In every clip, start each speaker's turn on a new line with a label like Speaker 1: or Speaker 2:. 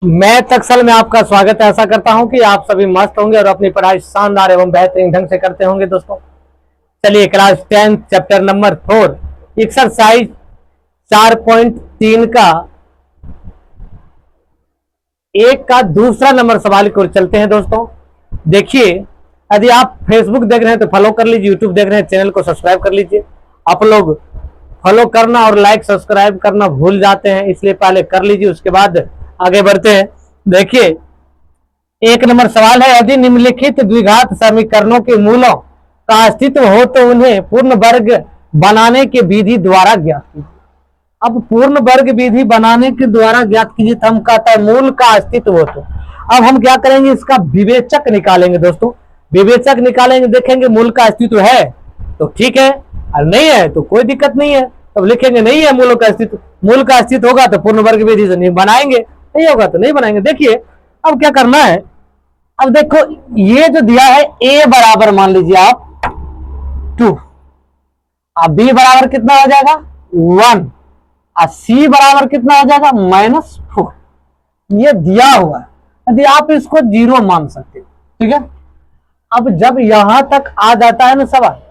Speaker 1: Math Excel में आपका स्वागत है। ऐसा करता हूं कि आप सभी मस्त होंगे और अपनी पढ़ाई शानदार एवं बेहतरीन ढंग से करते होंगे। दोस्तों चलिए क्लास 10 चैप्टर नंबर 4 एक्सरसाइज 4.3 का एक का दूसरा नंबर सवाल की ओर चलते हैं। दोस्तों देखिए, यदि आप फेसबुक देख रहे हैं तो फॉलो कर लीजिए, यूट्यूब देख रहे हैं चैनल को सब्सक्राइब कर लीजिए। आप लोग फॉलो करना और लाइक सब्सक्राइब करना भूल जाते हैं, इसलिए पहले कर लीजिए, उसके बाद आगे बढ़ते हैं। देखिए एक नंबर सवाल है, यदि निम्नलिखित द्विघात समीकरणों के मूलों का अस्तित्व हो तो उन्हें पूर्ण वर्ग बनाने के विधि द्वारा ज्ञात कीजिए। अब पूर्ण वर्ग विधि बनाने के द्वारा ज्ञात कीजिए तो हम कहता है मूल का अस्तित्व हो तो अब हम क्या करेंगे, इसका विवेचक निकालेंगे। दोस्तों विवेचक निकालेंगे, देखेंगे मूल का अस्तित्व है तो ठीक है, और नहीं है तो कोई दिक्कत नहीं है। तब लिखेंगे नहीं है मूलों का अस्तित्व, मूल का अस्तित्व होगा तो पूर्ण वर्ग विधि से नहीं बनाएंगे, नहीं होगा तो नहीं बनाएंगे। देखिए अब क्या करना है, अब देखो ये जो दिया है a बराबर मान लीजिए आप 2, अब b बराबर कितना हो जाएगा 1 और c बराबर कितना हो जाएगा -4। ये दिया हुआ है, यदि आप इसको 0 मान सकते हो, ठीक है। अब जब यहां तक आ जाता है ना सवाल,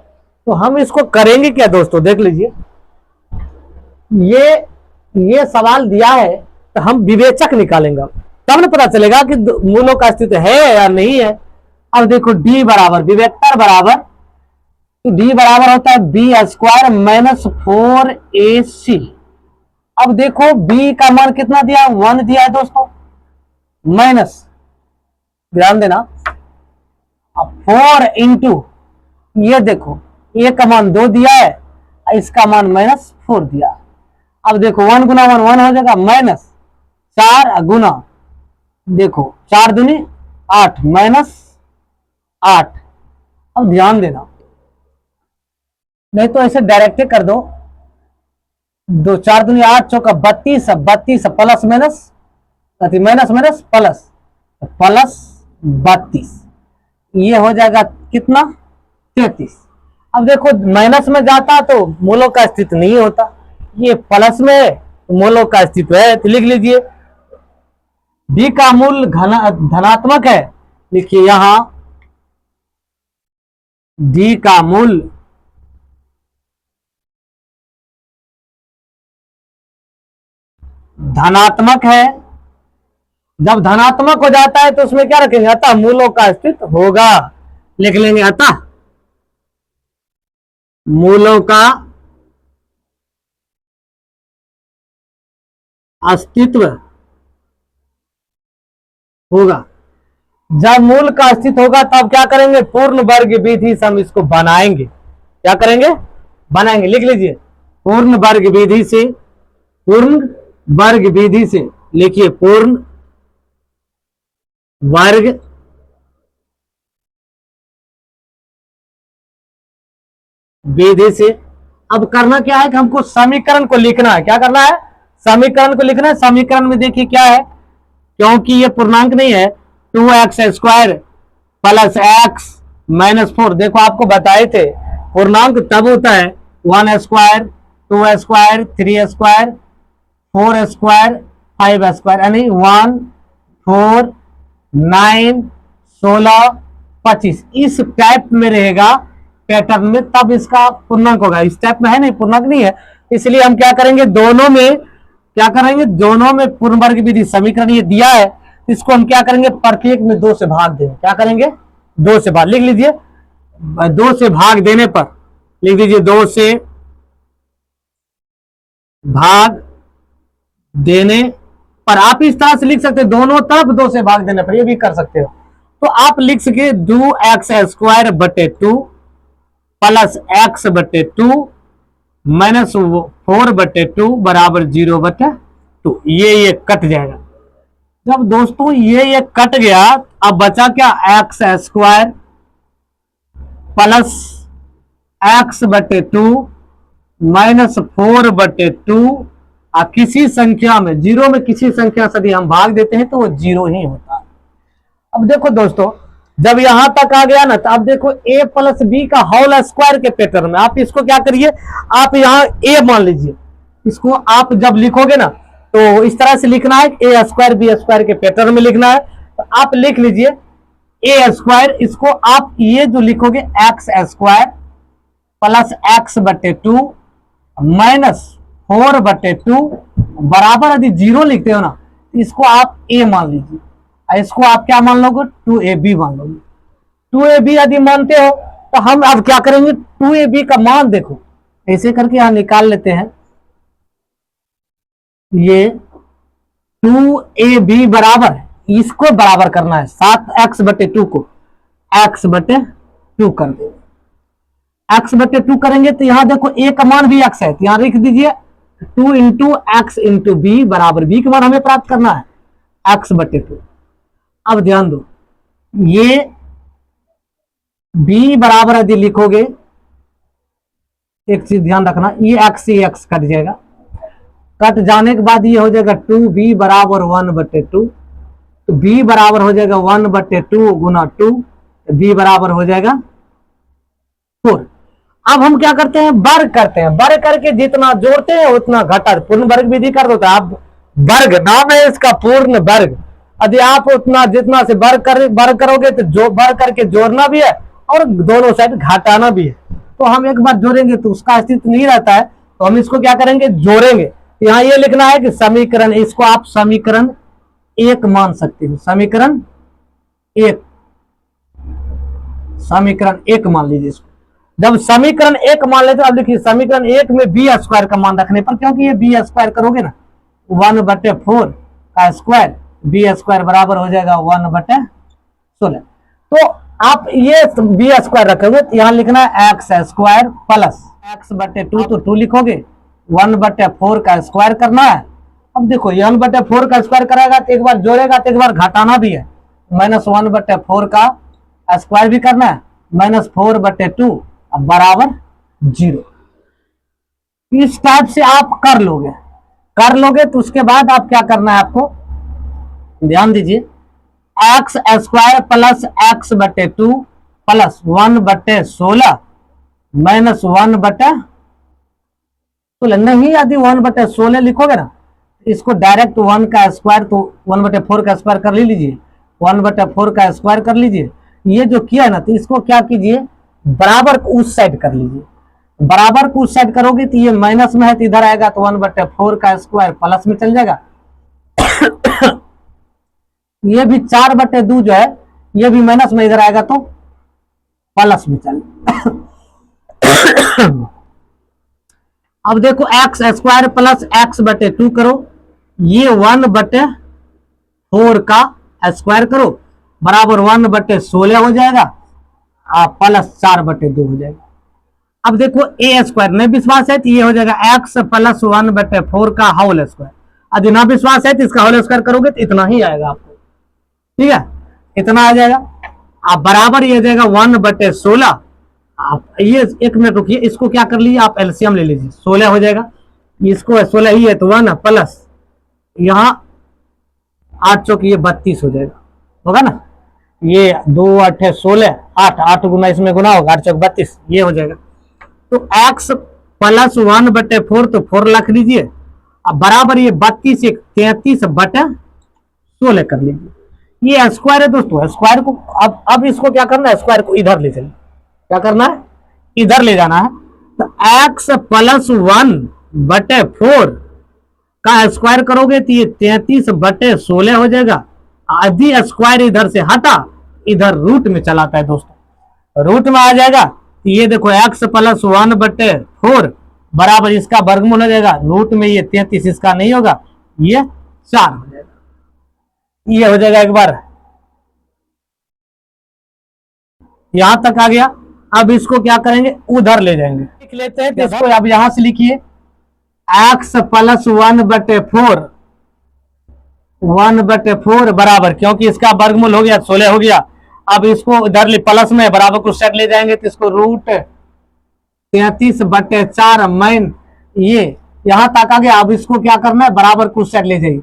Speaker 1: तो हम इसको करेंगे क्या दोस्तों, देख लीजिए। ये सवाल दिया है तो हम विवेचक निकालेंगे, तब ना पता चलेगा कि मूलों का अस्तित्व है या नहीं है। अब देखो d बराबर विवेक्तर बराबर, तो d बराबर होता है b² -4ac। अब देखो b का मान कितना दिया, 1 दिया है दोस्तों, माइनस, ध्यान देना, अब 4 इंटू ये देखो a का मान 2 दिया है, इसका मान -4 दिया। अब देखो 1 गुना 1 1 हो जाएगा, -4 गुना देखो 4 दूनी 8 -8। अब ध्यान देना, नहीं तो ऐसे डायरेक्ट कर दो, 2 4 दूनी 8 चौका 32 32 plus minus minus minus plus plus 32, ये हो जाएगा कितना 33। अब देखो माइनस में जाता तो मूलों का अस्तित्व नहीं होता, ये प्लस में मूलों का अस्तित्व है, तो लिख लीजिए b का मूल धनात्मक है, लिखिए यहां d का मूल धनात्मक है। जब धनात्मक हो जाता है तो उसमें क्या रखेंगे, अतः मूलों का अस्तित्व होगा, लिख लेंगे अतः मूलों का अस्तित्व होगा। जब मूल का अस्तित्व होगा तब क्या करेंगे, पूर्ण वर्ग विधि से हम इसको बनाएंगे। क्या करेंगे, बनाएंगे, लिख लीजिए पूर्ण वर्ग विधि से, पूर्ण वर्ग विधि से, लिखिए पूर्ण वर्ग विधि से। अब करना क्या है कि हमको समीकरण को लिखना है। क्या करना है, समीकरण को लिखना है। समीकरण में देखिए क्या है, क्योंकि ये पूर्णांक नहीं है, 2x² प्लस x -4। देखो आपको बताए थे पूर्णांक तब होता है 1² 2² 3² 4² 5², यानी 1 4 9 16 25 इस टाइप में रहेगा पैटर्न में, तब इसका पूर्णांक होगा। इस टाइप में है नहीं, पूर्णांक नहीं है, इसलिए हम क्या करेंगे, दोनों में क्या करेंगे, दोनों में पूर्ण वर्ग विधि समीकरण ये दिया है, इसको हम क्या करेंगे, प्रत्येक में 2 से भाग देंगे। क्या करेंगे, 2 से भाग, लिख लीजिए 2 से भाग देने पर, लिख दीजिए 2 से भाग देने पर। आप इस तरह से लिख सकते हैं, दोनों तरफ 2 से भाग देने पर, ये भी कर सकते हो। तो आप लिख सके 2x²/2 प्लस x/2 -4/2 बराबर 0/2। ये कट जाएगा। जब दोस्तों ये कट गया, अब बचा क्या, x² प्लस x/2 -4/2। किसी संख्या में 0 में किसी संख्या से यदि हम भाग देते हैं तो वो 0 ही होता है। अब देखो दोस्तों, जब यहां तक आ गया ना, तो अब देखो a प्लस बी का होल स्क्वायर के पैटर्न में आप इसको क्या करिए, आप यहां a मान लीजिए, इसको आप जब लिखोगे ना तो इस तरह से लिखना है, ए स्क्वायर बी स्क्वायर के पैटर्न में लिखना है। तो आप लिख लीजिए ए स्क्वायर, इसको आप ये जो लिखोगे एक्स स्क्वायर प्लस एक्स बटे टू माइनस 4/2 बराबर, यदि 0 लिखते हो ना तो इसको आप ए मान लीजिए, इसको आप क्या मान लोगे 2ab मान लोगे। 2ab यदि मानते हो तो हम अब क्या करेंगे, 2ab का मान देखो ऐसे करके यहां निकाल लेते हैं। ये 2ab बराबर, इसको बराबर करना है 7x/2 को x/2 कर दे। x/2 करेंगे तो यहां देखो a का मान भी x है, तो यहां लिख दीजिए 2 इंटू एक्स इंटू बी बराबर, b का मान हमें प्राप्त करना है x/2। अब ध्यान दो, ये b बराबर यदि लिखोगे, एक चीज ध्यान रखना, ये x से x कट जाएगा, कट जाने के बाद ये हो जाएगा 2b बराबर 1/2, तो b बराबर हो जाएगा 1/2 गुना 2, तो b बराबर हो जाएगा 4। अब हम क्या करते हैं, वर्ग करते हैं, वर्ग करके जितना जोड़ते हैं उतना घटा, पूर्ण वर्ग विधि कर दो। आप वर्ग नाम है इसका, पूर्ण वर्ग। यदि आप उतना जितना से वर्ग करोगे तो जो वर्ग करके जोड़ना भी है और दोनों साइड घटाना भी है। तो हम एक बार जोड़ेंगे तो उसका अस्तित्व नहीं रहता है, तो हम इसको क्या करेंगे, जोड़ेंगे। यहाँ ये लिखना है कि समीकरण, इसको आप समीकरण 1 मान सकते हो, समीकरण 1 मान लीजिए इसको। जब समीकरण 1 मान लेते अब लिखिए समीकरण 1 में बी स्क्वायर का मान रखने पर, क्योंकि ये बी स्क्वायर करोगे ना 1/4 का स्क्वायर, बी स्क्वायर बराबर हो जाएगा 1/16। तो आप ये बी स्क्वायर रखोगे तो यहाँ लिखना है एक्स स्क्वायर प्लस x/2, तो 2 लिखोगे, 1/4 का स्क्वायर करना है। अब देखो ये 1/4 का स्क्वायर कराएगा तो एक बार जोड़ेगा तो एक बार घटाना भी है, -1/4 का स्क्वायर भी करना है, -4/2 बराबर 0। इस टाइप से आप कर लोगे तो उसके बाद आप क्या करना है, आपको ध्यान दीजिए, x square plus x/2 plus 1/16 minus 1/16, नहीं यदि 1/16 लिखोगे ना इसको डायरेक्ट 1 का स्क्वायर, तो 1/4 का स्क्वायर कर लीजिए, 1/4 का स्क्वायर कर लीजिए। ये जो किया है ना तो इसको क्या कीजिए, बराबर को उस साइड कर लीजिए, बराबर को उस साइड करोगे तो ये माइनस में है तो इधर आएगा, तो 1/4 का स्क्वायर प्लस में चल जाएगा। ये भी 4/2 जो है ये भी माइनस में इधर आएगा तो प्लस में चल। अब देखो एक्स स्क्वायर प्लस x/2 करो, ये 1/4 का स्क्वायर करो बराबर 1/16 हो जाएगा, प्लस 4/2 हो जाएगा। अब देखो ए स्क्वायर में विश्वास है तो ये हो जाएगा x प्लस 1/4 का होल स्क्वायर। यदि ना विश्वास है तो इसका होल स्क्वायर करोगे तो इतना ही आएगा आपको, ठीक है, इतना आ जाएगा। आप बराबर ये जाएगा 1/16। आप ये 1 मिनट रुकिए, इसको क्या कर लीजिए, आप एलसीएम ले लीजिए, 16 हो जाएगा, इसको 16 ही है तो 1 प्लस यहाँ 8 चौक ये 32 हो जाएगा, होगा ना, ये 2 8 16, 8 गुना इसमें गुना होगा, 8 चौक 32 ये हो जाएगा। तो x प्लस 1/4 तो 4 रख लीजिए, अब बराबर ये 32 33/16 कर लीजिए। ये स्क्वायर है दोस्तों, स्क्वायर को अब इसको क्या करना है, स्क्वायर को इधर ले चलिए, क्या करना है, इधर ले जाना है। तो x प्लस 1/4 का स्क्वायर करोगे तो ये 33/16 हो जाएगा। आधी स्क्वायर इधर से हटा, इधर रूट में चलाता है दोस्तों, रूट में आ जाएगा। तो ये देखो x प्लस 1/4 बराबर इसका वर्गमूल हो जाएगा, रूट में ये 33 इसका नहीं होगा, ये 4 हो जाएगा, ये हो जाएगा। एक बार यहां तक आ गया, अब इसको क्या करेंगे, उधर ले जाएंगे, लिख लेते हैं। तो इसको अब यहां से लिखिए x प्लस 1/4 बराबर, क्योंकि इसका वर्गमूल हो गया 16 हो गया। अब इसको इधर प्लस में बराबर को सेट ले जाएंगे तो इसको रूट 33/4 माइन ये यहां तक आ गया। अब इसको क्या करना है, बराबर को सेट ले जाइए,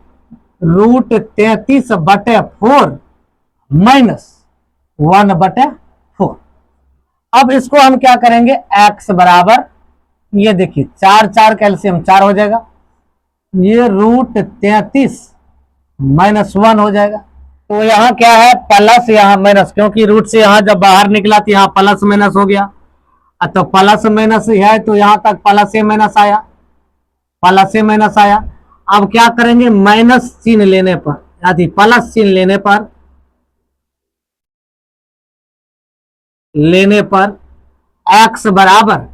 Speaker 1: रूट 33/4 माइनस 1/4। अब इसको हम क्या करेंगे, x बराबर ये देखिए 4 4 कैल्शियम 4 हो जाएगा, ये रूट 33 -1 हो जाएगा। तो यहाँ क्या है, प्लस यहाँ माइनस, क्योंकि रूट से यहाँ जब बाहर निकला तो यहाँ प्लस माइनस हो गया। तो प्लस माइनस है तो यहाँ तक प्लस से माइनस आया, प्लस से माइनस आया। अब क्या करेंगे, माइनस चिन्ह लेने पर यदि प्लस चिन्ह लेने पर एक्स बराबर,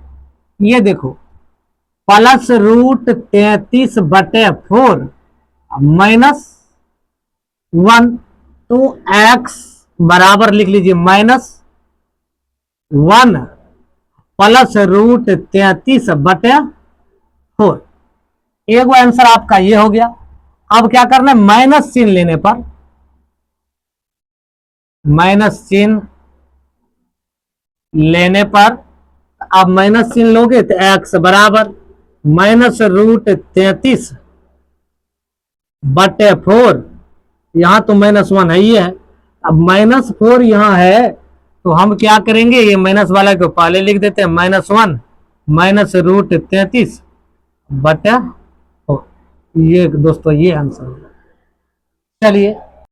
Speaker 1: ये देखो प्लस रूट 33/4 -1, तो एक्स बराबर लिख लीजिए -1 प्लस रूट 33/4। एक वो आंसर आपका ये हो गया। अब क्या करना है, माइनस चिन्ह लेने पर, माइनस चिन्ह लेने पर, आप माइनस चिन्ह लोगे तो एक्स बराबर -रूट 33/4, यहां तो -1 है ही है। अब -4 यहां है तो हम क्या करेंगे, ये माइनस वाला को पहले लिख देते हैं, -1 -रूट 33/4। ये दोस्तों ये आंसर है। चलिए